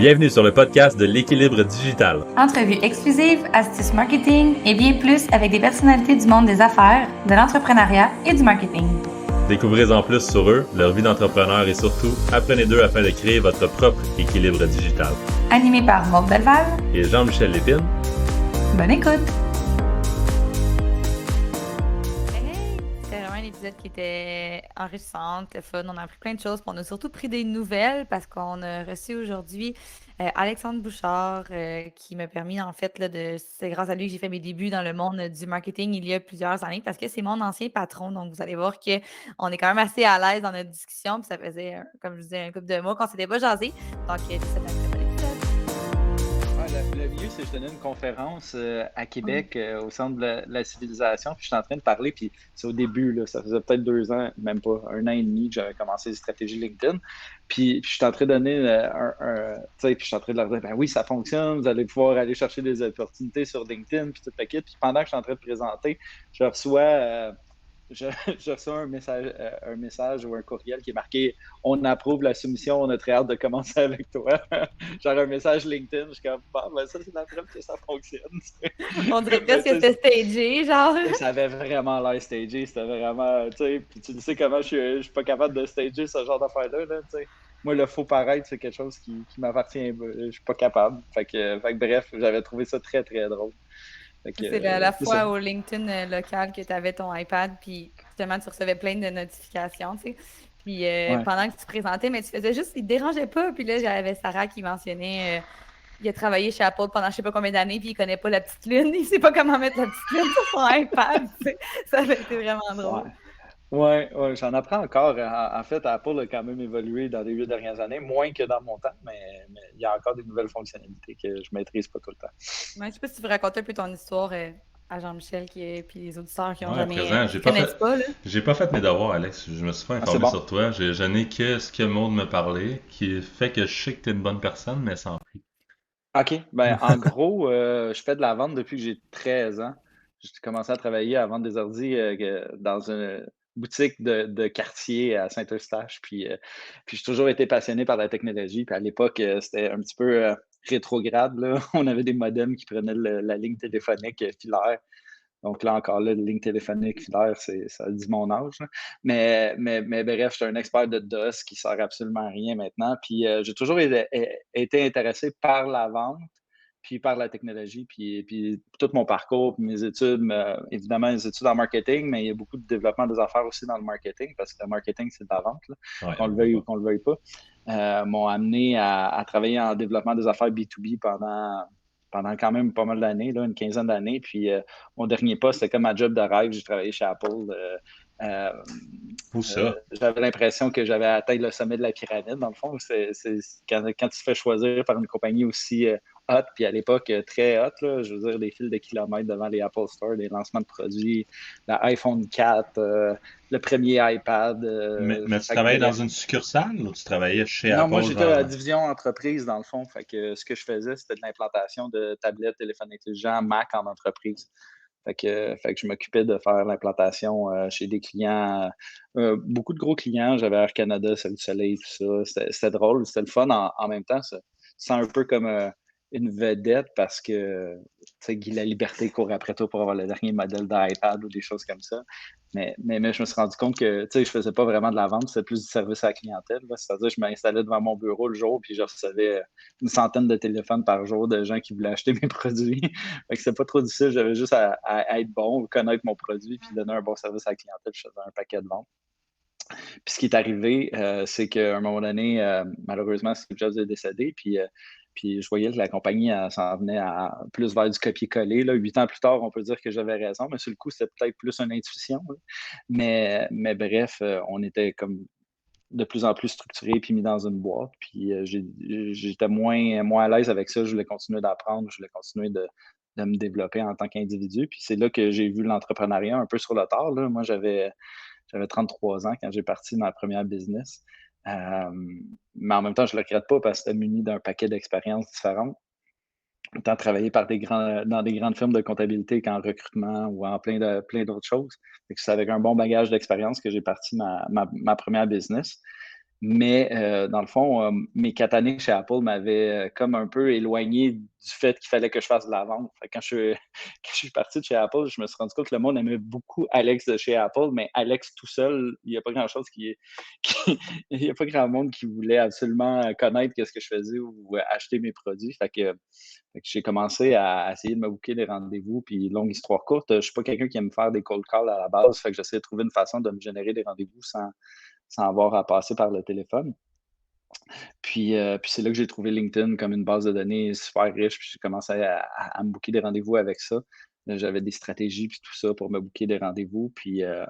Bienvenue sur le podcast de l'équilibre digital. Entrevues exclusives, astuces marketing et bien plus avec des personnalités du monde des affaires, de l'entrepreneuriat et du marketing. Découvrez-en plus sur eux, leur vie d'entrepreneur et surtout, apprenez d'eux afin de créer votre propre équilibre digital. Animé par Maude Belval et Jean-Michel Lépine. Bonne écoute! C'était vraiment un épisode qui était enrichissant, le fun. On a appris plein de choses. Puis on a surtout pris des nouvelles parce qu'on a reçu aujourd'hui Alexandre Bouchard qui m'a permis, en fait, c'est grâce à lui que j'ai fait mes débuts dans le monde du marketing il y a plusieurs années parce que c'est mon ancien patron. Donc, vous allez voir qu'on est quand même assez à l'aise dans notre discussion. Puis ça faisait, comme je vous disais, un couple de mois qu'on s'était pas jasé. Donc, c'est un très bon épisode. Le mieux, c'est que je donnais une conférence à Québec au Centre de la civilisation. Puis je suis en train de parler, puis c'est au début, là, ça faisait peut-être 2 ans, même pas 1 an et demi que j'avais commencé les stratégies LinkedIn. Puis je suis en train de donner tu sais, puis je suis en train de leur dire, ben oui, ça fonctionne, vous allez pouvoir aller chercher des opportunités sur LinkedIn, puis tout le paquet. Puis pendant que je suis en train de présenter, je reçois un message ou un courriel qui est marqué « On approuve la soumission, on a très hâte de commencer avec toi. » Genre un message LinkedIn, je suis comme « ben ça, c'est la preuve que ça fonctionne. » On dirait presque que c'était stagé, genre. Ça avait vraiment l'air stagé, c'était vraiment, tu sais, puis tu sais comment je suis pas capable de stager ce genre d'affaires-là, là, tu sais. Moi, le faux paraître, c'est quelque chose qui m'appartient, je suis pas capable. Fait que bref, j'avais trouvé ça très, très drôle. C'est la fois au LinkedIn local que tu avais ton iPad, puis justement, tu recevais plein de notifications, tu sais. Puis pendant que tu présentais, mais tu faisais juste, il te dérangeait pas. Puis là, j'avais Sarah qui mentionnait, il a travaillé chez Apple pendant je sais pas combien d'années, puis il connaît pas la petite lune. Il sait pas comment mettre la petite lune sur son iPad, tu sais. Ça avait été vraiment drôle. Ouais, j'en apprends encore. En fait, Apple a quand même évolué dans les 8 dernières années, moins que dans mon temps, mais il y a encore des nouvelles fonctionnalités que je maîtrise pas tout le temps. Ouais, je sais pas si tu veux raconter un peu ton histoire à Jean-Michel et les auditeurs qui ont jamais connaissent pas, là. J'ai pas fait mes devoirs, Alex. Je me suis pas informé sur toi. Je n'ai que ce que Maud me parlait, qui fait que je sais que tu es une bonne personne, mais sans prix. OK. Ben, en gros, je fais de la vente depuis que j'ai 13 ans. J'ai commencé à travailler à vendre des ordi dans une boutique de quartier à Saint-Eustache. Puis j'ai toujours été passionné par la technologie. Puis à l'époque, c'était un petit peu rétrograde, là. On avait des modems qui prenaient la ligne téléphonique filaire. Donc là, encore là, ligne téléphonique filaire, ça dit mon âge, là. Mais bref, je suis un expert de DOS qui sert absolument à rien maintenant. Puis j'ai toujours été intéressé par la vente, puis par la technologie, puis tout mon parcours, puis mes études, évidemment, les études en marketing, mais il y a beaucoup de développement des affaires aussi dans le marketing, parce que le marketing, c'est de la vente, là, Ouais, qu'on le veuille ou qu'on le veuille pas. M'ont amené à travailler en développement des affaires B2B pendant quand même pas mal d'années, là, une quinzaine d'années. Puis mon dernier poste, c'était comme ma job de rêve. J'ai travaillé chez Apple. Où ça? J'avais l'impression que j'avais atteint le sommet de la pyramide, dans le fond. C'est quand tu te fais choisir par une compagnie aussi hot, puis à l'époque très hot, là, je veux dire, des files de kilomètres devant les Apple Store, des lancements de produits, l'iPhone 4, le premier iPad. Mais tu travaillais dans une succursale ou tu travaillais chez Apple? Non, moi j'étais à la division entreprise dans le fond. Fait que ce que je faisais, c'était de l'implantation de tablettes, téléphones intelligents, Mac en entreprise. Fait que je m'occupais de faire l'implantation chez des clients, beaucoup de gros clients. J'avais Air Canada, Salut Soleil, tout ça. C'était drôle, c'était le fun en même temps. Ça sent un peu comme une vedette parce que tu sais, Guy Laliberté court après toi pour avoir le dernier modèle d'iPad ou des choses comme ça. Mais je me suis rendu compte que je faisais pas vraiment de la vente, c'était plus du service à la clientèle. C'est-à-dire je m'installais devant mon bureau le jour puis je recevais une centaine de téléphones par jour de gens qui voulaient acheter mes produits. Fait que c'était pas trop difficile, j'avais juste à être bon, connaître mon produit puis donner un bon service à la clientèle. Je faisais un paquet de ventes. Puis ce qui est arrivé, c'est qu'à un moment donné, malheureusement, Steve Jobs est décédé. Puis je voyais que la compagnie s'en venait à plus vers du copier-coller. 8 ans plus tard, on peut dire que j'avais raison, mais sur le coup, c'était peut-être plus une intuition, là. Mais bref, on était comme de plus en plus structuré puis mis dans une boîte. Puis j'étais moins à l'aise avec ça. Je voulais continuer d'apprendre, je voulais continuer de me développer en tant qu'individu. Puis c'est là que j'ai vu l'entrepreneuriat un peu sur le tard, là. Moi, j'avais 33 ans quand j'ai parti ma première business. Mais en même temps, je ne le regrette pas parce que c'était muni d'un paquet d'expériences différentes. Autant travailler dans des grandes firmes de comptabilité qu'en recrutement ou en plein d'autres choses. C'est avec un bon bagage d'expérience que j'ai parti ma première business. Mais dans le fond, mes 4 années chez Apple m'avaient comme un peu éloigné du fait qu'il fallait que je fasse de la vente. Fait que quand je suis parti de chez Apple, je me suis rendu compte que le monde aimait beaucoup Alex de chez Apple, mais Alex tout seul, il n'y a pas grand-chose il n'y a pas grand monde qui voulait absolument connaître ce que je faisais ou acheter mes produits. Fait que j'ai commencé à essayer de me booker des rendez-vous. Puis, longue histoire courte, je suis pas quelqu'un qui aime faire des cold calls à la base. Fait que j'essaie de trouver une façon de me générer des rendez-vous sans avoir à passer par le téléphone. Puis c'est là que j'ai trouvé LinkedIn comme une base de données super riche, puis j'ai commencé à me booker des rendez-vous avec ça. J'avais des stratégies puis tout ça pour me booker des rendez-vous. Je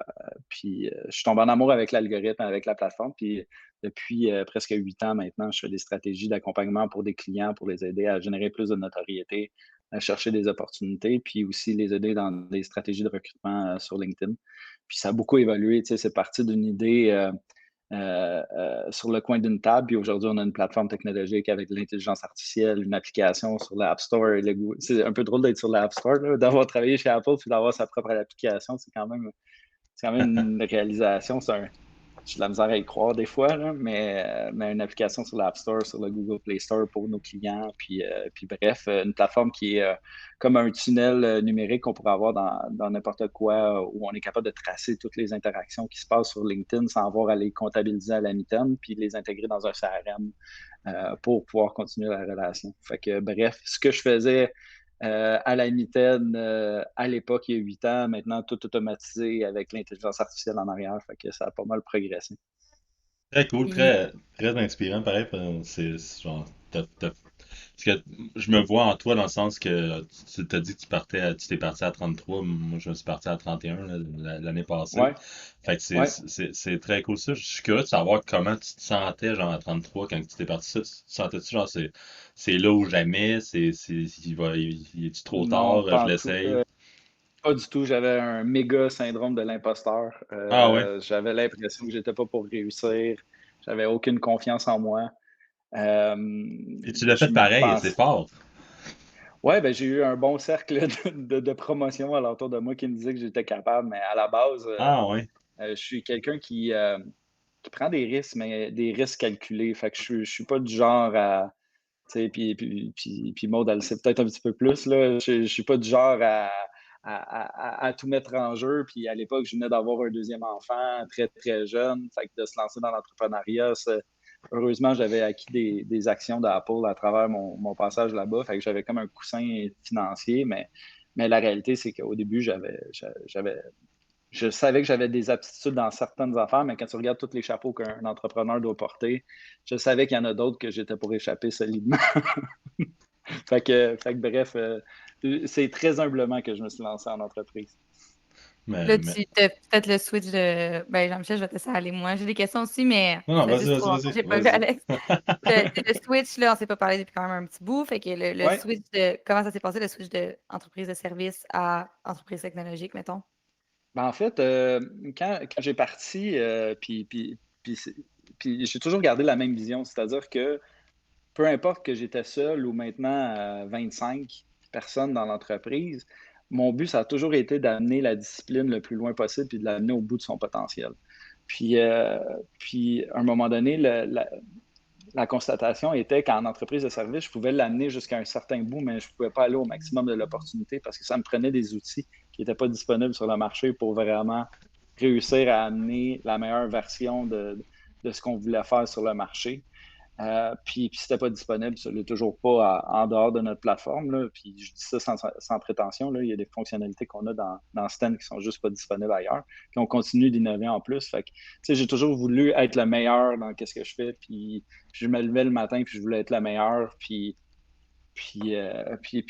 suis tombé en amour avec l'algorithme, avec la plateforme. Puis depuis presque 8 ans maintenant, je fais des stratégies d'accompagnement pour des clients pour les aider à générer plus de notoriété, à chercher des opportunités, puis aussi les aider dans des stratégies de recrutement sur LinkedIn. Puis ça a beaucoup évolué. Tu sais, c'est parti d'une idée sur le coin d'une table. Puis aujourd'hui, on a une plateforme technologique avec de l'intelligence artificielle, une application sur l'App Store. C'est un peu drôle d'être sur l'App Store, là, d'avoir travaillé chez Apple puis d'avoir sa propre application. C'est quand même une réalisation. J'ai de la misère à y croire des fois, là, mais une application sur l'App Store, sur le Google Play Store pour nos clients. Puis bref, une plateforme qui est comme un tunnel numérique qu'on pourrait avoir dans n'importe quoi, où on est capable de tracer toutes les interactions qui se passent sur LinkedIn sans avoir à les comptabiliser à la mitaine, puis les intégrer dans un CRM pour pouvoir continuer la relation. Fait que bref, ce que je faisais à la mitaine, à l'époque, il y a 8 ans, maintenant tout automatisé avec l'intelligence artificielle en arrière, fait que ça a pas mal progressé. Très cool, Puis, très, très inspirant, pareil. C'est genre, parce que je me vois en toi dans le sens que tu t'as dit que tu t'es parti à 33, moi je me suis parti à 31 là, l'année passée. Ouais, Fait que ouais. c'est très cool ça. Je suis curieux de savoir comment tu te sentais genre à 33 quand tu t'es parti ça. Tu te sentais-tu genre c'est là ou jamais, il est-tu trop Non, tard, je pas en tout. l'essaye. Pas du tout. J'avais un méga syndrome de l'imposteur. Ah ouais. J'avais l'impression que j'étais pas pour réussir. J'avais aucune confiance en moi. Euh, Et tu l'as je fait me pareil, c'est pense. fort. Ouais, ben j'ai eu un bon cercle de promotion alentour de moi qui me disait que j'étais capable, mais à la base, Ah ouais. je suis quelqu'un qui prend des risques, mais des risques calculés. Fait que je suis pas du genre à. Tu sais, puis Maud, elle le sait peut-être un petit peu plus, là. Je suis pas du genre à tout mettre en jeu. Puis à l'époque, je venais d'avoir un deuxième enfant très, très jeune. Fait que de se lancer dans l'entrepreneuriat, heureusement, j'avais acquis des actions d'Apple à travers mon passage là-bas. Fait que j'avais comme un coussin financier. Mais la réalité, c'est qu'au début, je savais que j'avais des aptitudes dans certaines affaires, mais quand tu regardes tous les chapeaux qu'un entrepreneur doit porter, je savais qu'il y en a d'autres que j'étais pour échapper solidement. Fait que bref, c'est très humblement que je me suis lancé en entreprise. Mais, là, mais... tu as peut-être le switch de. Ben, Jean-Michel, je vais te laisser aller. Moi, j'ai des questions aussi, mais Non, non, ça fait vas-y, juste vas-y, trop longtemps que vas-y, j'ai pas vu vas-y. Alex. Le switch, là, on s'est pas parlé depuis quand même un petit bout. Fait que le Ouais, switch de. Comment ça s'est passé, le switch de entreprise de service à entreprise technologique, mettons? ben en fait, quand j'ai parti, puis c'est- puis j'ai toujours gardé la même vision, c'est-à-dire que peu importe que j'étais seul ou maintenant 25 personnes dans l'entreprise, mon but, ça a toujours été d'amener la discipline le plus loin possible puis de l'amener au bout de son potentiel. Puis, euh, puis à un moment donné, la constatation était qu'en entreprise de service, je pouvais l'amener jusqu'à un certain bout, mais je ne pouvais pas aller au maximum de l'opportunité parce que ça me prenait des outils qui n'étaient pas disponibles sur le marché pour vraiment réussir à amener la meilleure version de ce qu'on voulait faire sur le marché. Puis c'était pas disponible, ça l'est toujours pas en dehors de notre plateforme. Là. Puis je dis ça sans prétention. Là. Il y a des fonctionnalités qu'on a dans Sten qui sont juste pas disponibles ailleurs. Puis on continue d'innover en plus. Fait que, tu sais, j'ai toujours voulu être le meilleur dans ce que je fais. Puis je me levais le matin puis je voulais être le meilleur. Puis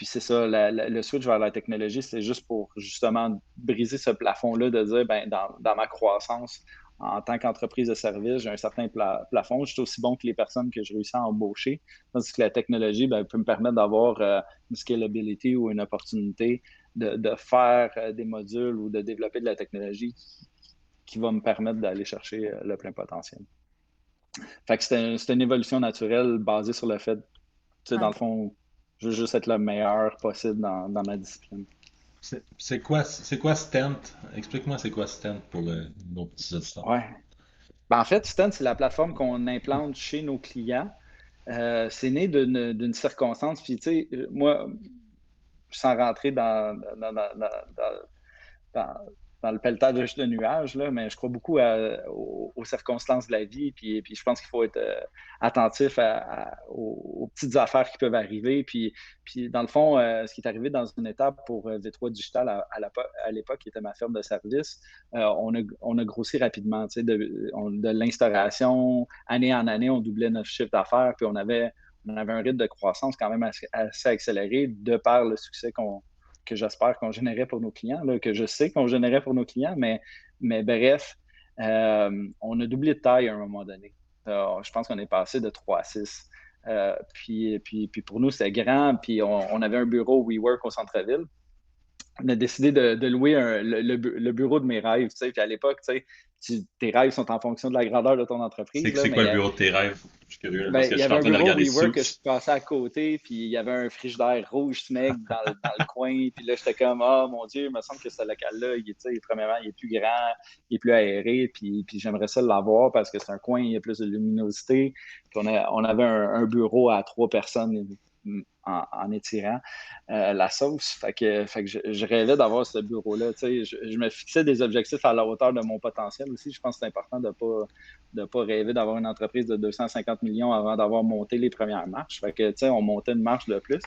c'est ça, le switch vers la technologie, c'est juste pour justement briser ce plafond-là de dire, ben, dans ma croissance en tant qu'entreprise de service, j'ai un certain plafond. Je suis aussi bon que les personnes que je réussis à embaucher. Tandis que la technologie ben, peut me permettre d'avoir une scalability ou une opportunité de faire des modules ou de développer de la technologie qui va me permettre d'aller chercher le plein potentiel. Fait que c'est une évolution naturelle basée sur le fait, tu sais, dans Ouais. le fond, je veux juste être le meilleur possible dans ma discipline. C'est quoi Stent? Explique-moi c'est quoi Stent pour nos petits auditeurs. Ouais. Ben, en fait, Stun, c'est la plateforme qu'on implante chez nos clients. C'est né d'une circonstance. Puis, tu sais, moi, sans rentrer dans, dans le pelletage de nuages, là, mais je crois beaucoup aux circonstances de la vie. Puis je pense qu'il faut être attentif aux petites affaires qui peuvent arriver. Puis dans le fond, ce qui est arrivé dans une étape pour V3 Digital à l'époque, qui était ma ferme de service, on a grossi rapidement. Tu sais, de l'instauration, année en année, on doublait notre chiffre d'affaires. Puis on avait un rythme de croissance quand même assez accéléré de par le succès que j'espère qu'on générait pour nos clients, là, que je sais qu'on générait pour nos clients, mais bref, on a doublé de taille à un moment donné. Je pense qu'on est passé de 3 à 6. Puis pour nous, c'était grand, puis on avait un bureau WeWork au centre-ville. On a décidé de louer le bureau de mes rêves. Tu sais. Puis à l'époque, tu sais, tes rêves sont en fonction de la grandeur de ton entreprise. C'est quoi le bureau de tes rêves? Je suis curieux, parce que Il je y suis avait en un train de bureau regarder WeWork que je Suits. passais à côté, puis il y avait un frigidaire rouge smeg dans le coin. Puis là, j'étais comme, oh mon Dieu, il me semble que ce local-là, premièrement, il est plus grand, il est plus aéré, puis j'aimerais ça l'avoir parce que c'est un coin, il y a plus de luminosité. Puis on avait un bureau à 3 personnes en étirant la sauce. Fait que je rêvais d'avoir ce bureau-là. Je me fixais des objectifs à la hauteur de mon potentiel aussi. Je pense que c'est important de pas rêver d'avoir une entreprise de 250 millions avant d'avoir monté les premières marches. Fait que, on montait une marche de plus.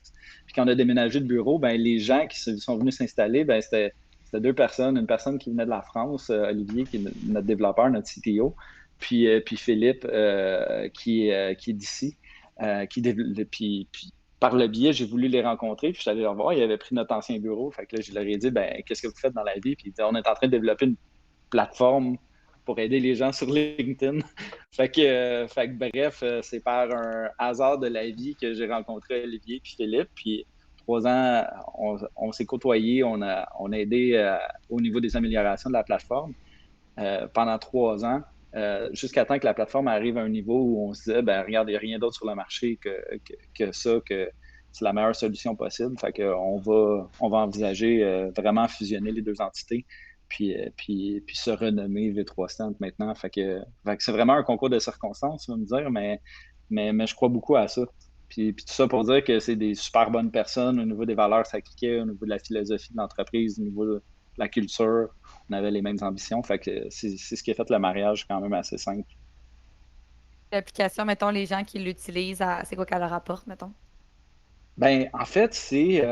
Puis quand on a déménagé de bureau, ben, les gens qui sont venus s'installer, ben, c'était 2 personnes. Une personne qui venait de la France, Olivier, qui est notre développeur, notre CTO, puis Philippe, qui est d'ici. Puis par le biais, j'ai voulu les rencontrer, puis je suis allé leur voir, ils avaient pris notre ancien bureau. Fait que là, je leur ai dit, ben, qu'est-ce que vous faites dans la vie? Puis on est en train de développer une plateforme pour aider les gens sur LinkedIn. Fait que bref, c'est par un hasard de la vie que j'ai rencontré Olivier puis Philippe. Puis 3 ans, on s'est côtoyés, on a aidé au niveau des améliorations de la plateforme pendant 3 ans. Jusqu'à temps que la plateforme arrive à un niveau où on se disait, ben regarde, il n'y a rien d'autre sur le marché que ça, que c'est la meilleure solution possible. Fait qu'on on va envisager vraiment fusionner les 2 entités, puis se renommer V3 Stant maintenant. Fait que c'est vraiment un concours de circonstances, tu vas me dire, mais je crois beaucoup à ça. Puis tout ça pour dire que c'est des super bonnes personnes au niveau des valeurs que ça cliquait, au niveau de la philosophie de l'entreprise, au niveau de la culture. On avait les mêmes ambitions. Fait que c'est ce qui a fait le mariage quand même assez simple. L'application, mettons, les gens qui l'utilisent, c'est quoi qu'elle leur apporte, mettons? Ben, en fait, elle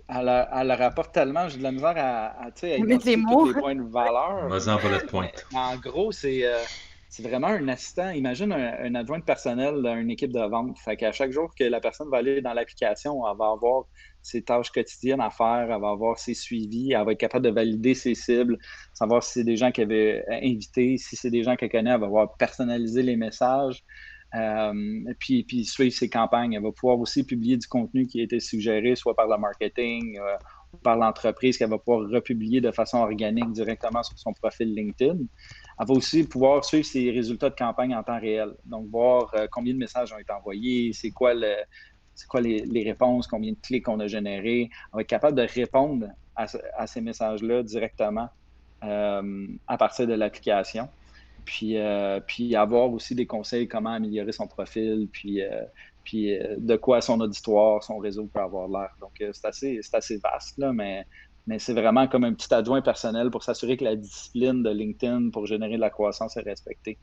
leur apporte tellement, j'ai de la misère tu sais, à Mettre les identifier tous mots. les points de valeur. Vas-y en bullet point. En gros, c'est vraiment un assistant. Imagine un adjoint personnel d'une équipe de vente. Fait qu'à chaque jour que la personne va aller dans l'application, elle va avoir ses tâches quotidiennes à faire, elle va avoir ses suivis, elle va être capable de valider ses cibles, savoir si c'est des gens qu'elle veut inviter, si c'est des gens qu'elle connaît, elle va pouvoir personnaliser les messages. Puis suivre ses campagnes. Elle va pouvoir aussi publier du contenu qui a été suggéré, soit par le marketing, ou par l'entreprise, qu'elle va pouvoir republier de façon organique directement sur son profil LinkedIn. Elle va aussi pouvoir suivre ses résultats de campagne en temps réel. Donc, voir combien de messages ont été envoyés, c'est quoi les réponses, combien de clics on a générés. Elle va être capable de répondre à ces messages-là directement à partir de l'application. Puis avoir aussi des conseils comment améliorer son profil, puis de quoi son auditoire, son réseau peut avoir l'air. Donc, c'est assez vaste, là, mais c'est vraiment comme un petit adjoint personnel pour s'assurer que la discipline de LinkedIn pour générer de la croissance est respectée.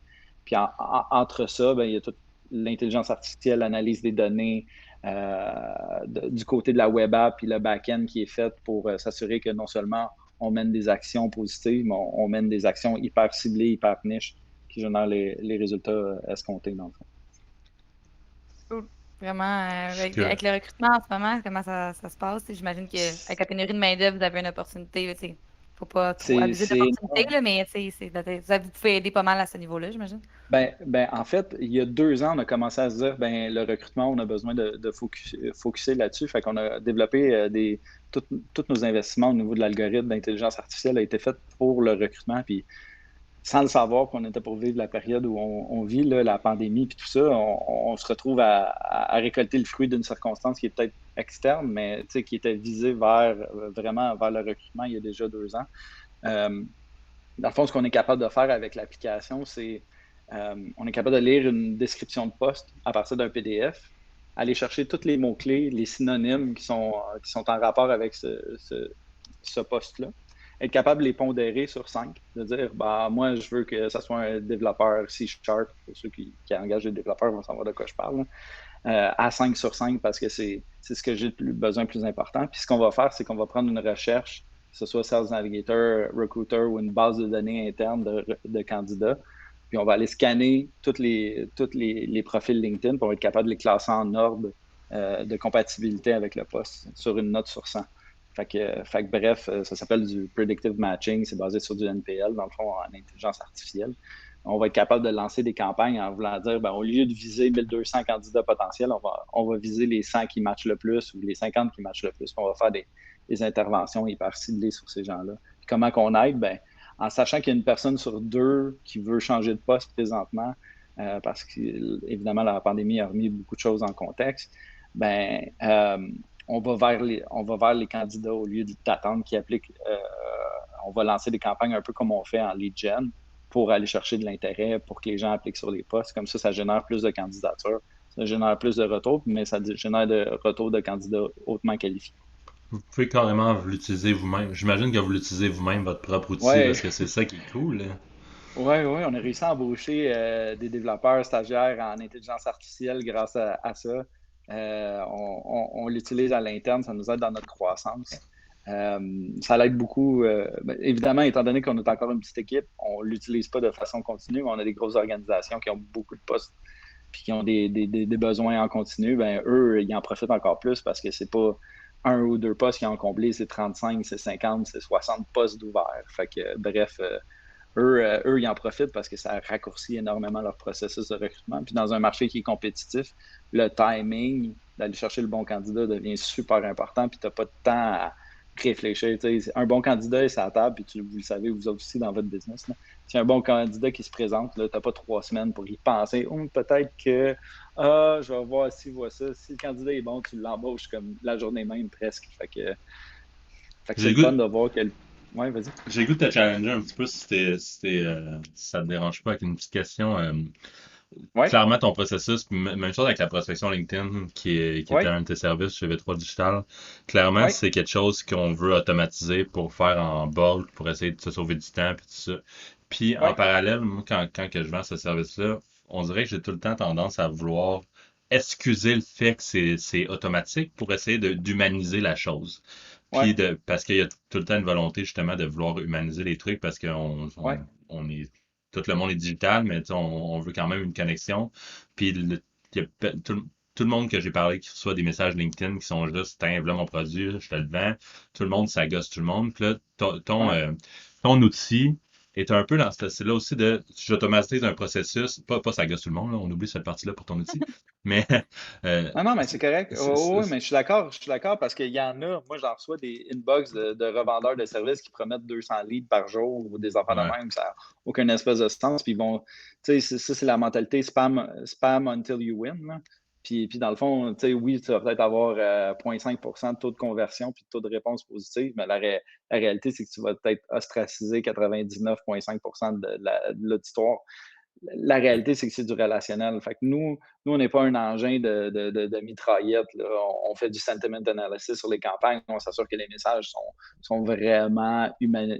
Puis entre ça, ben, il y a toute l'intelligence artificielle, l'analyse des données, du côté de la web app, puis le back-end qui est fait pour s'assurer que non seulement on mène des actions positives, mais on mène des actions hyper ciblées, hyper niches, qui génèrent les résultats escomptés, dans le fond. Cool. Vraiment, avec Que- le recrutement en ce moment, comment ça se passe? J'imagine qu'avec la pénurie de main-d'œuvre, vous avez une opportunité. Il ne faut pas trop C'est abuser de l'opportunité, là, mais vous pouvez aider pas mal à ce niveau-là, j'imagine. En fait, il y a 2 ans, on a commencé à se dire, ben, le recrutement, on a besoin de focuser là-dessus. Fait qu'on a développé tous nos investissements au niveau de l'algorithme d'intelligence artificielle a été fait pour le recrutement. Puis sans le savoir qu'on était pour vivre la période où on vit, là, la pandémie puis tout ça, on se retrouve à récolter le fruit d'une circonstance qui est peut-être externe, mais qui était visée vraiment vers le recrutement il y a déjà 2 ans. Dans le fond, ce qu'on est capable de faire avec l'application, c'est on est capable de lire une description de poste à partir d'un PDF, aller chercher tous les mots-clés, les synonymes qui sont en rapport avec ce poste-là, être capable de les pondérer sur 5, de dire, bah, moi, je veux que ça soit un développeur C#, pour ceux qui engagent des développeurs vont savoir de quoi je parle, à 5 sur 5 parce que c'est ce que j'ai besoin le plus important. Puis ce qu'on va faire, c'est qu'on va prendre une recherche, que ce soit Sales Navigator, Recruiter ou une base de données interne de candidats. Puis on va aller scanner tous les profils LinkedIn pour être capable de les classer en ordre de compatibilité avec le poste sur une note sur 100. Fait que bref, ça s'appelle du predictive matching, c'est basé sur du NPL, dans le fond, en intelligence artificielle. On va être capable de lancer des campagnes en voulant dire, ben, au lieu de viser 1200 candidats potentiels, on va viser les 100 qui matchent le plus ou les 50 qui matchent le plus. On va faire des interventions hyper ciblées sur ces gens-là. Puis comment qu'on aide? Ben, en sachant qu'il y a une personne sur 2 qui veut changer de poste présentement, parce qu'évidemment, la pandémie a remis beaucoup de choses en contexte, ben, on va vers les candidats au lieu d'attendre qu'ils appliquent. On va lancer des campagnes un peu comme on fait en lead gen pour aller chercher de l'intérêt, pour que les gens appliquent sur les postes. Comme ça génère plus de candidatures, ça génère plus de retours, mais ça génère de retours de candidats hautement qualifiés. Vous pouvez carrément l'utiliser vous-même. J'imagine que vous l'utilisez vous-même, votre propre outil, Ouais, parce que c'est ça qui est cool, là. ouais, ouais, on a réussi à embaucher des développeurs stagiaires en intelligence artificielle grâce à ça. On l'utilise à l'interne, ça nous aide dans notre croissance. Ça l'aide beaucoup. Évidemment, étant donné qu'on est encore une petite équipe, on ne l'utilise pas de façon continue, mais on a des grosses organisations qui ont beaucoup de postes puis qui ont des besoins en continu. Ben, eux, ils en profitent encore plus parce que c'est pas un ou deux postes qui ont comblé, c'est 35, c'est 50, c'est 60 postes d'ouverts. Fait que, bref, eux, ils en profitent parce que ça raccourcit énormément leur processus de recrutement. Puis dans un marché qui est compétitif, le timing d'aller chercher le bon candidat devient super important. Puis tu n'as pas de temps à réfléchir. Un bon candidat est sur la table, puis vous le savez, vous autres aussi dans votre business. Là. Si un bon candidat qui se présente, tu n'as pas 3 semaines pour y penser. Peut-être que je vais voir si vois ça. Si le candidat est bon, tu l'embauches comme la journée même presque. Fait que c'est J'ai le le fun goût, de voir que. Ouais, vas-y. j'ai le goût de te challenger un petit peu si ça te dérange pas avec une petite question. Ouais, Clairement, ton processus, même chose avec la prospection LinkedIn, qui était ouais, un de tes services chez V3 Digital. Clairement, ouais, c'est quelque chose qu'on veut automatiser pour faire en bulk, pour essayer de se sauver du temps, puis tout ça. Puis en ouais. parallèle, moi, quand que je vends ce service-là, on dirait que j'ai tout le temps tendance à vouloir excuser le fait que c'est automatique pour essayer d'humaniser la chose. Ouais, Parce qu'il y a tout le temps une volonté justement de vouloir humaniser les trucs parce ouais, on est tout le monde est digital, mais tu sais, on veut quand même une connexion. Puis il y a tout le monde que j'ai parlé qui reçoit des messages LinkedIn qui sont juste, tiens, voilà mon produit, je te le vends. Tout le monde, ça gosse tout le monde. Puis là, ouais. ton outil est un peu dans ce style-là aussi de j'automatise un processus, pas ça gosse tout le monde, là, on oublie cette partie-là pour ton outil, mais euh, Non, non, mais c'est c'est- correct. c'est- Oui, oui, c'est- mais je suis d'accord parce qu'il y en a, moi j'en reçois des inbox de revendeurs de services qui promettent 200 leads par jour ou des enfants de ouais, même, ça n'a aucun espèce de sens. Puis bon, tu sais, ça c'est la mentalité spam until you win. Là. Puis dans le fond, tu sais, oui, tu vas peut-être avoir 0,5% de taux de conversion puis de taux de réponse positive, mais la réalité, c'est que tu vas peut-être ostraciser 99,5% de l'auditoire. La réalité, c'est que c'est du relationnel. Fait que nous on n'est pas un engin de mitraillette. Là. On fait du sentiment analysis sur les campagnes. On s'assure que les messages sont vraiment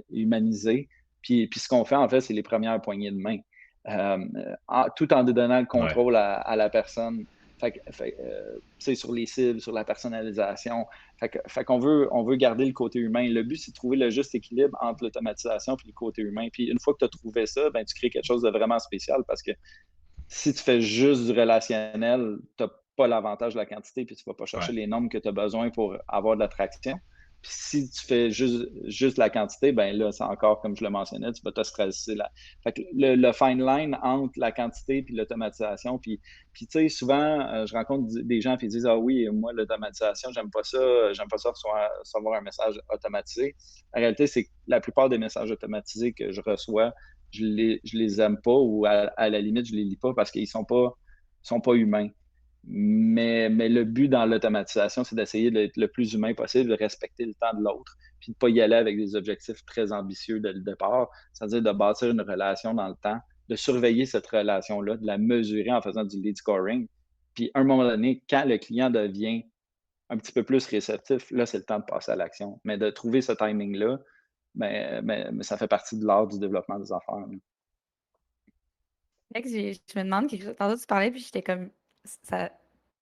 humanisés. Puis ce qu'on fait, en fait, c'est les premières poignées de main. Tout en donnant le ouais, contrôle à la personne. Tu sais, sur les cibles, sur la personnalisation. On veut garder le côté humain. Le but, c'est de trouver le juste équilibre entre l'automatisation et le côté humain. Puis une fois que tu as trouvé ça, ben, tu crées quelque chose de vraiment spécial parce que si tu fais juste du relationnel, tu n'as pas l'avantage de la quantité puis tu ne vas pas ouais. chercher les nombres que tu as besoin pour avoir de l'attraction. Puis si tu fais juste la quantité, ben là, c'est encore, comme je le mentionnais, tu vas t'ostraciser là. Fait que le fine line entre la quantité et l'automatisation, puis tu sais, souvent, je rencontre des gens qui disent, ah oui, moi, l'automatisation, j'aime pas ça recevoir un message automatisé. La réalité, c'est que la plupart des messages automatisés que je reçois, je les aime pas ou à la limite, je les lis pas parce qu'ils sont pas humains. Mais le but dans l'automatisation, c'est d'essayer d'être le plus humain possible, de respecter le temps de l'autre, puis de ne pas y aller avec des objectifs très ambitieux dès le départ, c'est-à-dire de bâtir une relation dans le temps, de surveiller cette relation-là, de la mesurer en faisant du lead scoring. Puis à un moment donné, quand le client devient un petit peu plus réceptif, là, c'est le temps de passer à l'action. Mais de trouver ce timing-là, mais ça fait partie de l'art du développement des affaires, là. Fait que je me demande quelque chose. Tantôt, tu parlais, puis j'étais comme. Ça,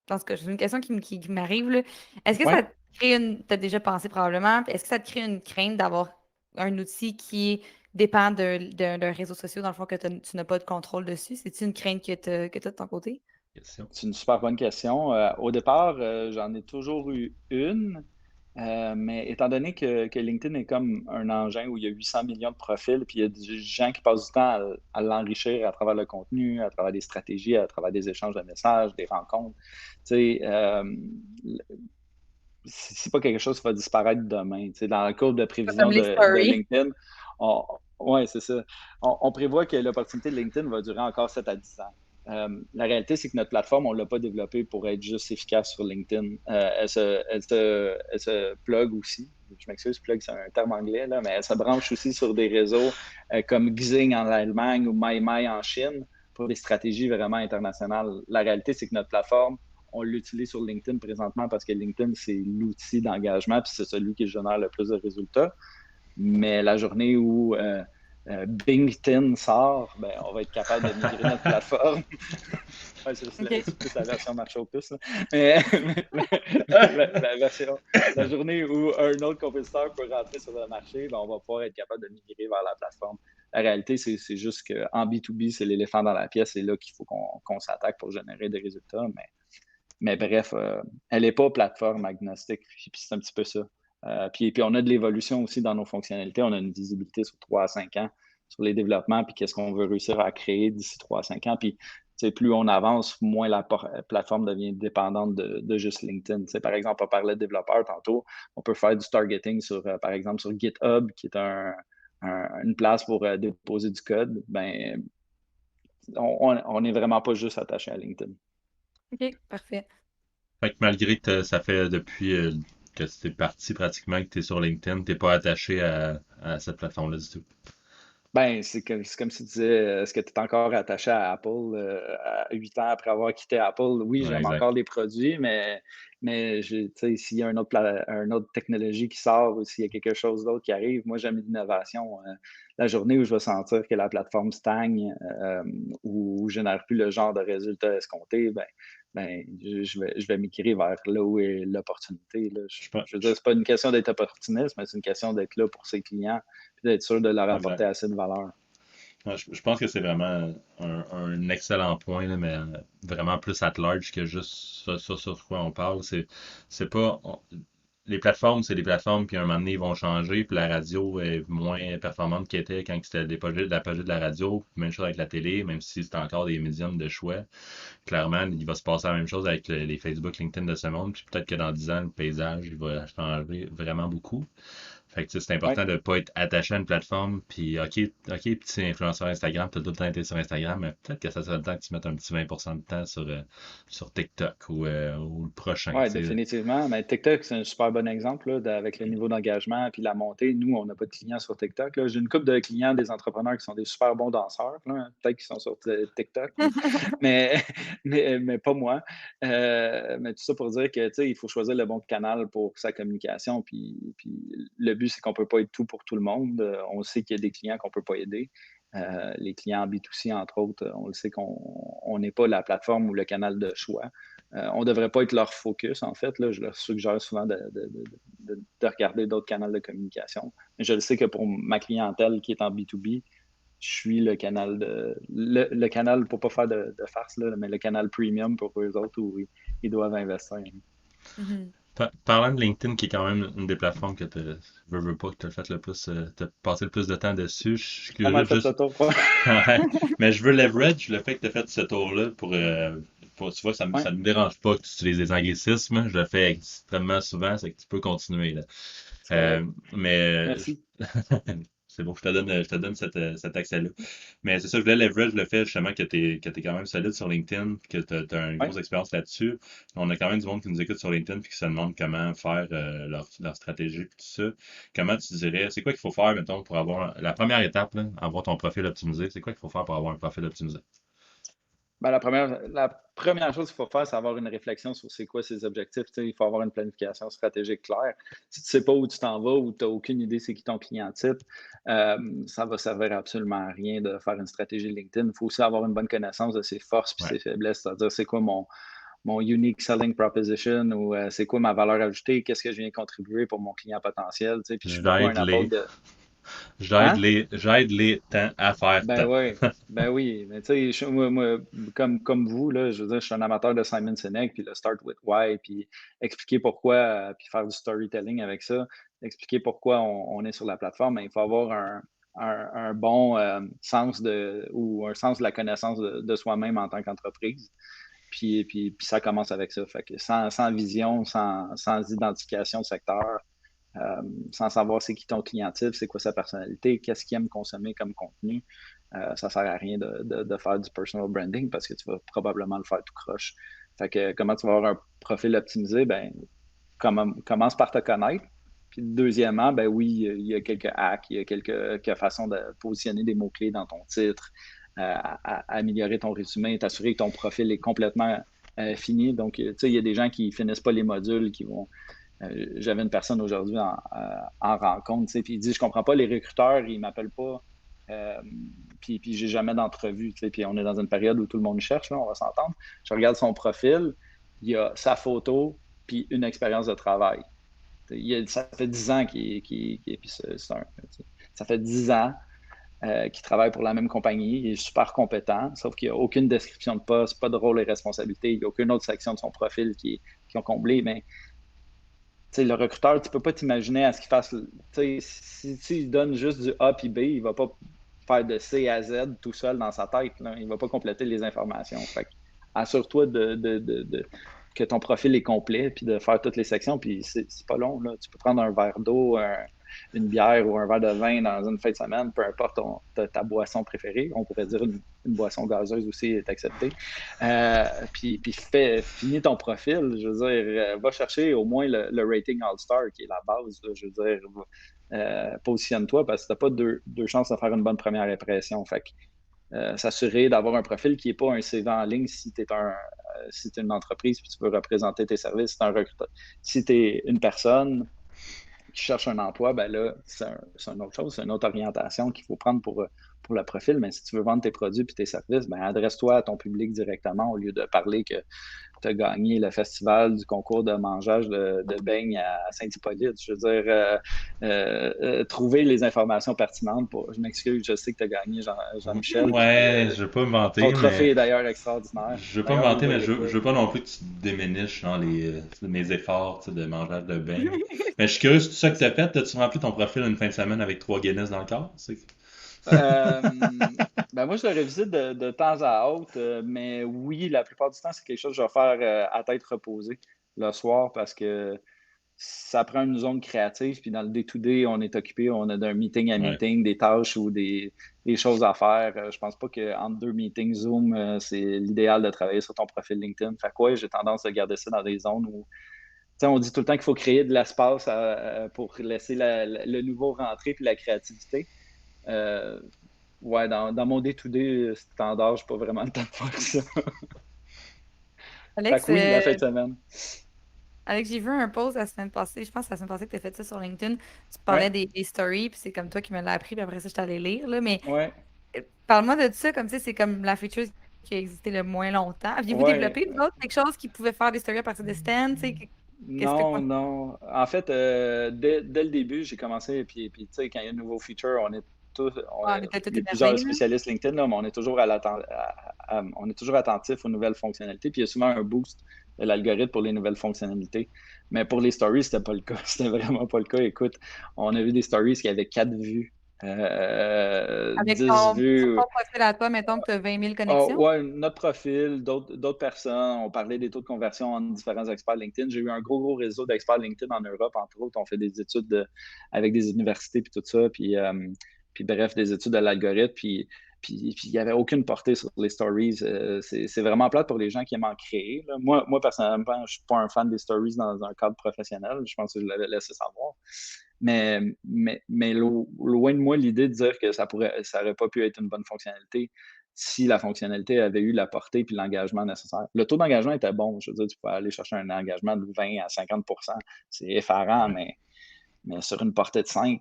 en tout cas, c'est une question qui m'arrive, là. Est-ce que Ouais. ça te crée une. T'as déjà pensé probablement, puis est-ce que ça te crée une crainte d'avoir un outil qui dépend d'un réseau social, dans le fond, que tu n'as pas de contrôle dessus? C'est-tu une crainte que tu as de ton côté? Question. C'est une super bonne question. Au départ, j'en ai toujours eu une, mais étant donné que LinkedIn est comme un engin où il y a 800 millions de profils, puis il y a des gens qui passent du temps à l'enrichir à travers le contenu, à travers des stratégies, à travers des échanges de messages, des rencontres, tu sais, c'est pas quelque chose qui va disparaître demain. Tu sais, dans la courbe de Pas comme prévision les de stories. LinkedIn, ouais, c'est ça. On prévoit que l'opportunité de LinkedIn va durer encore 7 à 10 ans. La réalité, c'est que notre plateforme, on ne l'a pas développée pour être juste efficace sur LinkedIn. Elle se plug aussi. Je m'excuse, plug, c'est un terme anglais, là, mais elle se branche aussi sur des réseaux comme Xing en Allemagne ou MaiMai en Chine pour des stratégies vraiment internationales. La réalité, c'est que notre plateforme, on l'utilise sur LinkedIn présentement parce que LinkedIn, c'est l'outil d'engagement, puis c'est celui qui génère le plus de résultats. Mais la journée où Bington sort, ben, on va être capable de migrer notre plateforme. Ouais, OK. c'est plus la version marché aux puces. La journée où un autre compétiteur peut rentrer sur le marché, ben, on va pouvoir être capable de migrer vers la plateforme. La réalité, c'est juste qu'en B2B, c'est l'éléphant dans la pièce. C'est là qu'il faut qu'on s'attaque pour générer des résultats. Mais bref, elle n'est pas plateforme agnostique. Puis c'est un petit peu ça. Puis on a de l'évolution aussi dans nos fonctionnalités. On a une visibilité sur 3 à 5 ans sur les développements, puis qu'est-ce qu'on veut réussir à créer d'ici 3 à 5 ans. Puis plus on avance, moins la plateforme devient dépendante de juste LinkedIn. Par exemple, on parlait de développeurs tantôt. On peut faire du targeting par exemple, sur GitHub, qui est une place pour déposer du code. Ben, on n'est vraiment pas juste attaché à LinkedIn. OK, parfait. Fait que malgré que ça fait depuis que c'est parti pratiquement que tu es sur LinkedIn, t'es pas attaché à cette plateforme-là du tout. Ben, c'est comme si tu disais, est-ce que tu es encore attaché à Apple à 8 ans après avoir quitté Apple? Oui, Ouais, j'aime exact. encore les produits, mais tu sais, s'il y a une autre technologie qui sort ou s'il y a quelque chose d'autre qui arrive, moi, j'aime l'innovation. La journée où je vais sentir que la plateforme stagne ou génère plus le genre de résultats escomptés, ben, je vais migrer vers là où est l'opportunité, là. Je pense, Je veux dire, c'est pas une question d'être opportuniste, mais c'est une question d'être là pour ses clients puis d'être sûr de leur exact. apporter assez de valeur. Ouais, je pense que c'est vraiment un excellent point, là, mais vraiment plus at large que juste ça sur quoi on parle. C'est pas. Les plateformes, c'est des plateformes, puis à un moment donné, ils vont changer, puis la radio est moins performante qu'elle était quand c'était l'apogée de la radio. Même chose avec la télé, même si c'est encore des médiums de choix. Clairement, il va se passer la même chose avec les Facebook, LinkedIn de ce monde, puis peut-être que dans 10 ans, le paysage, il va changer vraiment beaucoup. Fait que tu sais, c'est Ouais. important de ne pas être attaché à une plateforme. Puis, OK, petit influenceur Instagram, tu as tout le temps été sur Instagram, mais peut-être que ça serait le temps que tu mettes un petit 20% de temps sur TikTok ou le prochain. Oui, Tu sais. définitivement. Mais TikTok, c'est un super bon exemple là, avec le niveau d'engagement et la montée. Nous, on n'a pas de clients sur TikTok, là. J'ai une couple de clients, des entrepreneurs qui sont des super bons danseurs, là. Peut-être qu'ils sont sur TikTok, là. Mais, mais pas moi. Mais tout ça pour dire que, tu sais, il faut choisir le bon canal pour sa communication. Puis le but, c'est qu'on ne peut pas être tout pour tout le monde. On sait qu'il y a des clients qu'on ne peut pas aider. Les clients B2C, entre autres, on le sait qu'on n'est pas la plateforme ou le canal de choix. On ne devrait pas être leur focus, en fait. Là. Je leur suggère souvent de regarder d'autres canaux de communication. Mais je le sais que pour ma clientèle qui est en B2B, je suis le canal le canal pour ne pas faire de farce, là, mais le canal premium pour eux autres où ils doivent investir. Mhm. Parlant de LinkedIn, qui est quand même une des plateformes que tu veux pas que tu as fait le plus, t'as passé le plus de temps dessus, je suis Pas curieux mal fait ce juste. tour, quoi. Ouais. Mais je veux leverage le fait que tu as fait ce tour-là tu vois, Ouais. ça me dérange pas que tu utilises des anglicismes. Je le fais extrêmement souvent, c'est que tu peux continuer, là. C'est correct. Mais Merci. C'est bon, je te donne cet accès-là. Mais c'est ça, je voulais leverage le fait justement que t'es quand même solide sur LinkedIn, que tu as une Ouais. grosse expérience là-dessus. On a quand même du monde qui nous écoute sur LinkedIn puis qui se demande comment faire leur stratégie et tout ça. Comment tu dirais, c'est quoi qu'il faut faire, mettons, pour avoir la première étape, là, avoir ton profil optimisé, c'est quoi qu'il faut faire pour avoir un profil optimisé? Ben, la première chose qu'il faut faire, c'est avoir une réflexion sur c'est quoi ses objectifs. Tu sais, il faut avoir une planification stratégique claire. Si tu ne sais pas où tu t'en vas ou tu n'as aucune idée c'est qui ton client type, ça va servir absolument à rien de faire une stratégie LinkedIn. Il faut aussi avoir une bonne connaissance de ses forces et Ouais. ses faiblesses, c'est-à-dire c'est quoi mon unique selling proposition ou c'est quoi ma valeur ajoutée, qu'est-ce que je viens contribuer pour mon client potentiel. Tu sais, puis je ne ferai pas J'aide un appel les, de. Hein? j'aide les temps à faire Ben temps. oui, ben oui. Mais tu sais, moi, comme vous, là, je veux dire, je suis un amateur de Simon Sinek, puis le Start with Why, puis expliquer pourquoi, puis faire du storytelling avec ça, expliquer pourquoi on est sur la plateforme. Mais il faut avoir un bon sens ou un sens de la connaissance de soi-même en tant qu'entreprise. Puis ça commence avec ça. Fait que sans vision, sans identification de secteur, sans savoir c'est qui ton client type, c'est quoi sa personnalité, qu'est-ce qu'il aime consommer comme contenu, ça ne sert à rien de faire du personal branding parce que tu vas probablement le faire tout croche. Fait que comment tu vas avoir un profil optimisé? Ben, commence par te connaître. Puis deuxièmement, ben oui, il y a quelques hacks, il y a quelques façons de positionner des mots-clés dans ton titre, améliorer ton résumé, t'assurer que ton profil est complètement fini. Donc, tu sais, il y a des gens qui finissent pas les modules, qui vont j'avais une personne aujourd'hui en rencontre, tu sais, puis il dit, je comprends pas, les recruteurs, ils m'appellent pas, euh, puis j'ai jamais d'entrevue, tu sais, puis on est dans une période où tout le monde cherche, là, on va s'entendre. Je regarde son profil, il y a sa photo, puis une expérience de travail. Ça fait 10 ans puis ça fait 10 ans qu'il travaille pour la même compagnie, il est super compétent, sauf qu'il n'y a aucune description de poste, pas de rôle et responsabilité, il n'y a aucune autre section de son profil qui ont comblé, mais sais, le recruteur, tu peux pas t'imaginer à ce qu'il fasse. S'il donne juste du A puis B, il va pas faire de C à Z tout seul dans sa tête. Là. Il va pas compléter les informations. Fait que assure-toi que ton profil est complet, puis de faire toutes les sections. Puis c'est pas long. Là. Tu peux prendre un verre d'eau, une bière ou un verre de vin dans une fin de semaine, peu importe ta boisson préférée. On pourrait dire une boisson gazeuse aussi est acceptée. Puis finis ton profil. Je veux dire, va chercher au moins le rating All-Star qui est la base. Là, je veux dire, positionne-toi parce que tu n'as pas deux chances de faire une bonne première impression. Fait que, s'assurer d'avoir un profil qui n'est pas un CV en ligne si tu es si une entreprise et tu veux représenter tes services, si tu es un recruteur. Si tu es une personne qui cherche un emploi, ben là, c'est une autre chose, c'est une autre orientation qu'il faut prendre pour le profil. Mais si tu veux vendre tes produits et tes services, ben adresse-toi à ton public directement au lieu de parler que tu as gagné le festival du concours de mangeage de beignes à Saint-Hippolyte. Je veux dire, trouver les informations pertinentes. Je m'excuse, je sais que tu as gagné Jean-Michel. Ouais, je veux pas me Ton vanter, trophée mais est d'ailleurs extraordinaire. je veux pas me D'ailleurs, vous vanter, ne mais voyez pas. je veux pas non plus que tu déméniches dans mes efforts tu sais, de mangeage de bain. Mais je suis curieux, c'est tout ça que t'as fait? As-tu rempli ton profil une fin de semaine avec 3 Guinness dans le corps? Euh, ben moi, je le revisite de temps à autre, mais oui, la plupart du temps, c'est quelque chose que je vais faire à tête reposée le soir parce que ça prend une zone créative. Puis dans le day-to-day, on est occupé, on a d'un meeting à Ouais. meeting, des tâches ou des choses à faire. Je pense pas qu'entre deux meetings Zoom, c'est l'idéal de travailler sur ton profil LinkedIn. Fait que ouais, j'ai tendance à garder ça dans des zones où, tu sais, on dit tout le temps qu'il faut créer de l'espace pour laisser le nouveau rentrer puis la créativité. Euh, Ouais, dans mon day-to-day standard, j'ai pas vraiment le temps de faire ça. Fait Alex, que oui, la fin de semaine. Alex, j'ai vu un post la semaine passée. Je pense que la semaine passée que tu as fait ça sur LinkedIn. Tu Ouais, parlais des stories, puis c'est comme toi qui me l'as appris, puis après ça, je t'allais lire. Là, mais ouais, parle-moi de ça, comme tu sais, c'est comme la feature qui a existé le moins longtemps. Aviez-vous ouais. développé d'autres quelque chose qui pouvait faire des stories à partir de Stan? Tu sais, qu'est-ce que Non, non. En fait, dès le début, j'ai commencé, puis tu sais, quand il y a un nouveau feature, on était il tout y a plusieurs énervé, là? spécialistes LinkedIn, là, mais on est toujours attentif aux nouvelles fonctionnalités, puis il y a souvent un boost de l'algorithme pour les nouvelles fonctionnalités. Mais pour les stories, c'était pas le cas. C'était vraiment pas le cas. Écoute, on a vu des stories qui avaient 4 vues, Avec 10 sur vues. ton profil à toi, mettons que tu as 20 000 Ah, connexions. ouais, notre profil, d'autres personnes, on parlait des taux de conversion entre différents experts LinkedIn. J'ai eu un gros réseau d'experts LinkedIn en Europe, entre autres. On fait des études avec des universités puis tout ça. Puis puis bref, des études de l'algorithme, puis il n'y avait aucune portée sur les stories. C'est vraiment plate pour les gens qui aiment en créer. Là. Moi, personnellement, je ne suis pas un fan des stories dans un cadre professionnel. Je pense que je l'avais laissé savoir. Mais loin de moi l'idée de dire que ça n'aurait pas pu être une bonne fonctionnalité si la fonctionnalité avait eu la portée et l'engagement nécessaire. Le taux d'engagement était bon. Je veux dire, tu pouvais aller chercher un engagement de 20 à 50%. C'est effarant, Ouais. mais sur une portée de 5,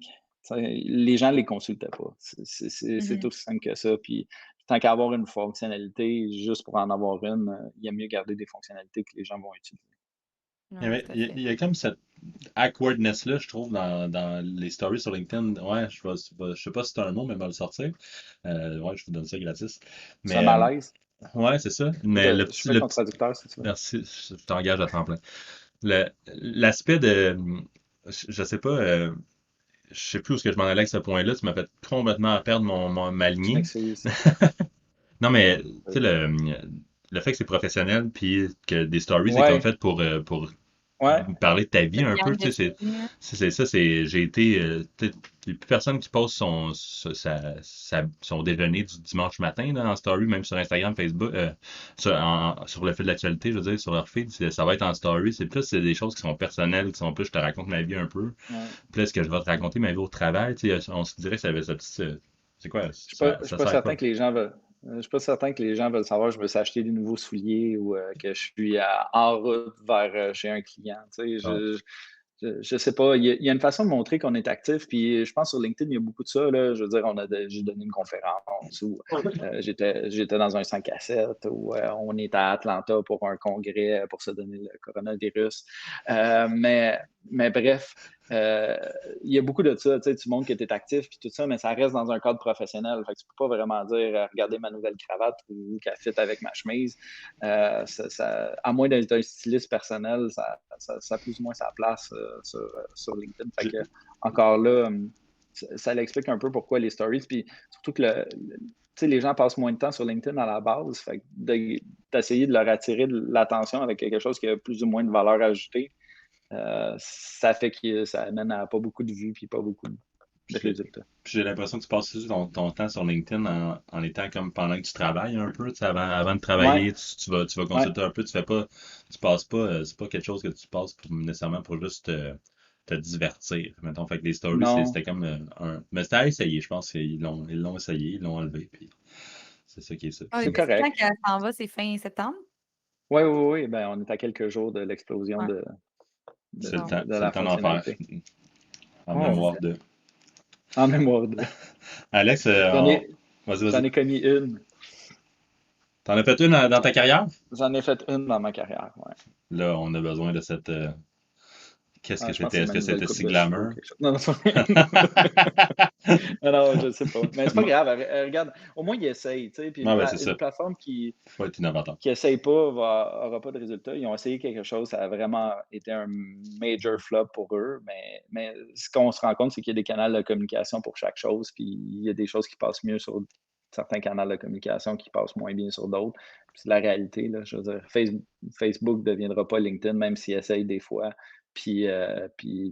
les gens ne les consultaient pas. C'est Mhm. aussi simple que ça. Puis, tant qu'à avoir une fonctionnalité, juste pour en avoir une, il y a mieux garder des fonctionnalités que les gens vont utiliser. Ouais, tout à fait. Il y a comme cette awkwardness-là, je trouve, dans les stories sur LinkedIn. Ouais, je sais pas si c'est un mot, mais on va le sortir. Ouais, je vous donne ça gratis. C'est un Mais, malaise. ouais, c'est ça. Mais Écoute, je fais ton traducteur, c'est ça. merci, je t'engage à temps plein. L'aspect de, je sais pas, je sais plus où est-ce que je m'en allais avec ce point-là. Tu m'as fait complètement perdre ma Je lignée. m'excuse. Non, mais, tu sais, le fait que c'est professionnel, puis que des stories, c'est comme Ouais, fait pour ouais. parler de ta vie Le un peu, behind tu the sais, scenes, là. c'est ça, j'ai été, tu sais, il y a plus personne qui poste son déjeuner du dimanche matin là, en story, même sur Instagram, Facebook, sur le fil de l'actualité, je veux dire, sur leur feed, ça va être en story, c'est des choses qui sont personnelles, qui sont plus, je te raconte ma vie un peu, Ouais. plus est-ce que je vais te raconter ma vie au travail, tu sais, on se dirait que ça avait sa petite, c'est quoi, Je suis ça pas sert à certain quoi? que les gens veulent. Je suis pas certain que les gens veulent savoir je veux s'acheter des nouveaux souliers ou que je suis en route vers chez un client. Tu sais, Ouais. je sais pas. Il y a une façon de montrer qu'on est actif. Puis je pense sur LinkedIn, il y a beaucoup de ça. Là. Je veux dire, j'ai donné une conférence ou j'étais dans un 5 à 7 ou on est à Atlanta pour un congrès pour se donner le coronavirus. Mais bref, euh, il y a beaucoup de ça. Tu montres que tu es actif puis tout ça, mais ça reste dans un cadre professionnel. Fait que tu peux pas vraiment dire regardez ma nouvelle cravate ou qu'elle fit avec ma chemise. À moins d'être un styliste personnel, ça a plus ou moins sa place sur LinkedIn. Fait que, encore là, ça l'explique un peu pourquoi les stories. Puis surtout que les gens passent moins de temps sur LinkedIn à la base. Fait que d'essayer de leur attirer de l'attention avec quelque chose qui a plus ou moins de valeur ajoutée, ça fait que ça amène à pas beaucoup de vues puis pas beaucoup de J'ai résultats. j'ai l'impression que tu passes aussi ton temps sur LinkedIn en étant comme pendant que tu travailles un peu, tu sais, avant de Ouais, travailler, tu vas ouais. consulter un peu, tu passes pas, c'est pas quelque chose que tu passes nécessairement pour juste te divertir. Mettons, fait que les stories, Non. c'était comme mais c'était à essayer, je pense ils l'ont essayé, ils l'ont enlevé, puis c'est ça qui est ça. Ah, C'est puis c'est quand correct. qu'elle s'en va, c'est fin septembre? Oui, oui, oui. Ben, on est à quelques jours de l'explosion Ouais, bon. de C'est le la temps d'en faire, fonctionnalité. en Ouais, Oh, c'est mémoire ça. de. en mémoire de. Alex, J'en ai, vas-y, j'en vas-y. ai commis une. T'en as fait une dans ta carrière? J'en ai fait une dans ma carrière, ouais. Là, on a besoin de cette, qu'est-ce que Ah, je pense c'était? que c'est Est-ce ma que nouvelle c'était coupe si de cheveux ou glamour? quelque chose. Non, non, non, non, je sais pas. Mais c'est pas grave. Regarde, au moins, ils essayent. Tu sais, puis Ouais, ben, c'est ça. une plateforme Faut être innovateur. qui essaye pas aura pas de résultat. Ils ont essayé quelque chose, ça a vraiment été un major flop pour eux. Mais ce qu'on se rend compte, c'est qu'il y a des canaux de communication pour chaque chose. Puis il y a des choses qui passent mieux sur certains canaux de communication qui passent moins bien sur d'autres. Puis c'est la réalité. Là, je veux dire, Facebook ne deviendra pas LinkedIn, même s'ils essayent des fois. Puis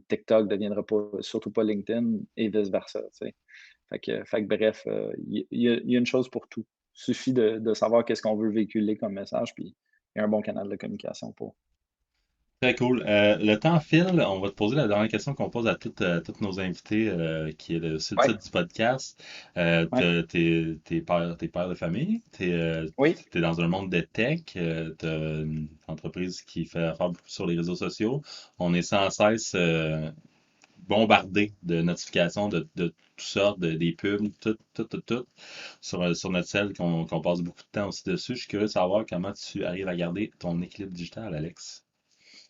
TikTok ne deviendra pas, surtout pas LinkedIn et vice-versa. Tu sais. Fait que bref, il y a une chose pour tout. Il suffit de savoir qu'est-ce qu'on veut véhiculer comme message, puis il y a un bon canal de communication pour. Très cool. Le temps file. On va te poser la dernière question qu'on pose à toutes nos invités, qui est aussi le Ouais, titre du podcast. ouais, T'es père de famille, oui, t'es dans un monde de tech, t'as une entreprise qui fait affaire beaucoup sur les réseaux sociaux. On est sans cesse bombardé de notifications de toutes sortes, des pubs, tout, sur notre cell qu'on passe beaucoup de temps aussi dessus. Je suis curieux de savoir comment tu arrives à garder ton équilibre digital, Alex.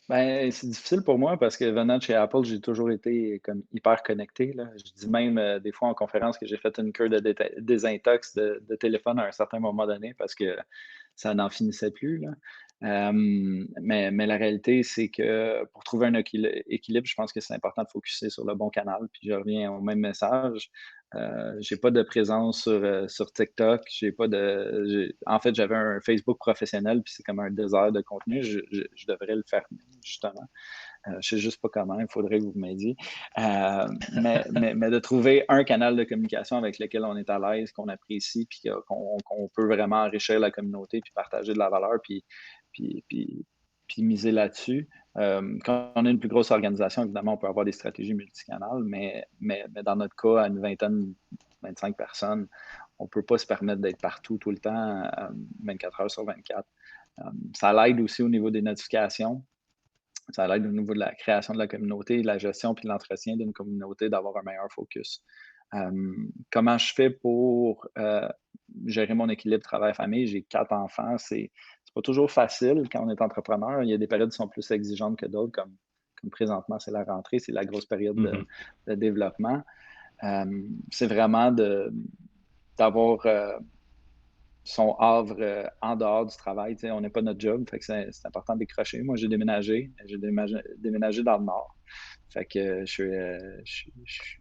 ben, c'est difficile pour moi parce que venant de chez Apple, j'ai toujours été comme hyper connecté, là. Je dis même des fois en conférence que j'ai fait une cure de désintox de téléphone à un certain moment donné parce que ça n'en finissait plus, là. Mais la réalité, c'est que pour trouver un équilibre, je pense que c'est important de focuser sur le bon canal. Puis je reviens au même message. J'ai pas de présence sur TikTok. En fait, j'avais un Facebook professionnel, puis c'est comme un désert de contenu. Je devrais le fermer, justement. Je sais juste pas comment, il faudrait que vous m'aidiez. Mais de trouver un canal de communication avec lequel on est à l'aise, qu'on apprécie, puis qu'on peut vraiment enrichir la communauté, puis partager de la valeur, puis, puis, puis miser là-dessus. Quand on a une plus grosse organisation, évidemment, on peut avoir des stratégies multicanales, mais dans notre cas, à une vingtaine, 25 personnes, on ne peut pas se permettre d'être partout tout le temps, 24 heures sur 24. Ça l'aide aussi au niveau des notifications. Ça l'aide au niveau de la création de la communauté, de la gestion puis de l'entretien d'une communauté, d'avoir un meilleur focus. Comment je fais pour gérer mon équilibre travail-famille? J'ai 4 enfants. C'est pas toujours facile quand on est entrepreneur. Il y a des périodes qui sont plus exigeantes que d'autres, comme présentement, c'est la rentrée, c'est la grosse période de développement. C'est vraiment d'avoir son havre en dehors du travail. On n'est pas notre job, fait que c'est important de décrocher. Moi, j'ai déménagé dans le Nord. Fait que je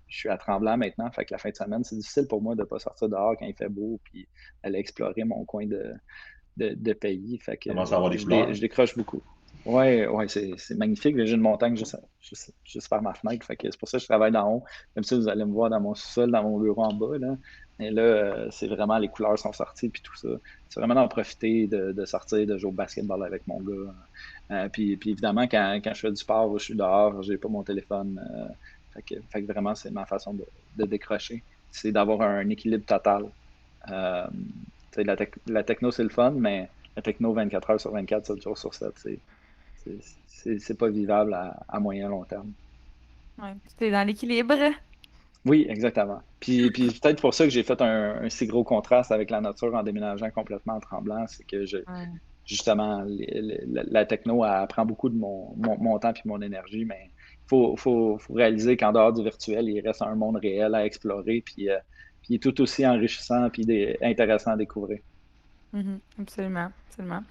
suis à Tremblant maintenant. Fait que la fin de semaine, c'est difficile pour moi de ne pas sortir dehors quand il fait beau puis aller explorer mon coin de pays. Fait que Commence à avoir des couleurs. je décroche beaucoup. Oui, c'est magnifique. J'ai une montagne juste par ma fenêtre. Fait que c'est pour ça que je travaille d'en haut. Même si vous allez me voir dans mon sous-sol, dans mon bureau en bas, là. Et là, c'est vraiment, les couleurs sont sorties, puis tout ça. C'est vraiment d'en profiter, de sortir, de jouer au basketball avec mon gars. Puis évidemment, quand je fais du sport ou je suis dehors, j'ai pas mon téléphone. Fait que vraiment, c'est ma façon de décrocher. C'est d'avoir un équilibre total. La techno, c'est le fun, mais la techno 24 heures sur 24, 7 jours sur 7, c'est pas vivable à moyen long terme. Ouais, tu es dans l'équilibre. Oui, exactement. Puis peut-être pour ça que j'ai fait un si gros contraste avec la nature en déménageant complètement en Tremblant, c'est que justement, la techno, elle prend beaucoup de mon temps et mon énergie, mais il faut réaliser qu'en dehors du virtuel, il reste un monde réel à explorer, puis il est tout aussi enrichissant et intéressant à découvrir. Absolument, absolument.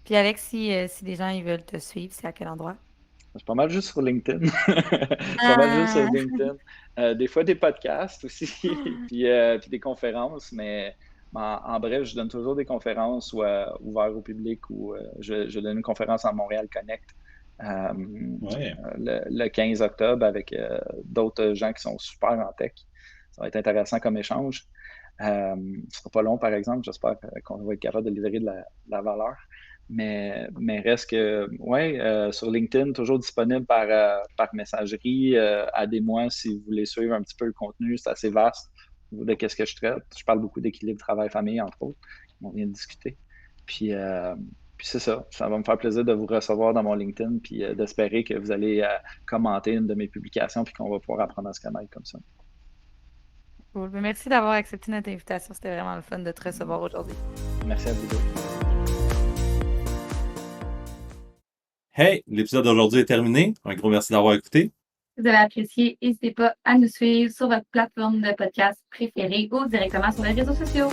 Puis Alex, si les gens ils veulent te suivre, c'est à quel endroit? C'est pas mal juste sur LinkedIn. C'est pas mal juste sur LinkedIn. Des fois, des podcasts aussi, puis des conférences, mais en bref, je donne toujours des conférences ouvertes au public ou je donne une conférence à Montréal Connect le 15 octobre avec d'autres gens qui sont super en tech. Ça va être intéressant comme échange. Ce ne sera pas long, par exemple. J'espère qu'on va être capable de livrer de la valeur. Mais reste que, sur LinkedIn, toujours disponible par messagerie. Aidez-moi si vous voulez suivre un petit peu le contenu. C'est assez vaste de qu'est-ce que je traite. Je parle beaucoup d'équilibre travail-famille, entre autres. On vient de discuter. Puis c'est ça. Ça va me faire plaisir de vous recevoir dans mon LinkedIn puis d'espérer que vous allez commenter une de mes publications puis qu'on va pouvoir apprendre à se connaître comme ça. Cool. Merci d'avoir accepté notre invitation. C'était vraiment le fun de te recevoir aujourd'hui. Merci à vous deux. Hey, l'épisode d'aujourd'hui est terminé. Un gros merci d'avoir écouté. Si vous avez apprécié, n'hésitez pas à nous suivre sur votre plateforme de podcast préférée ou directement sur les réseaux sociaux.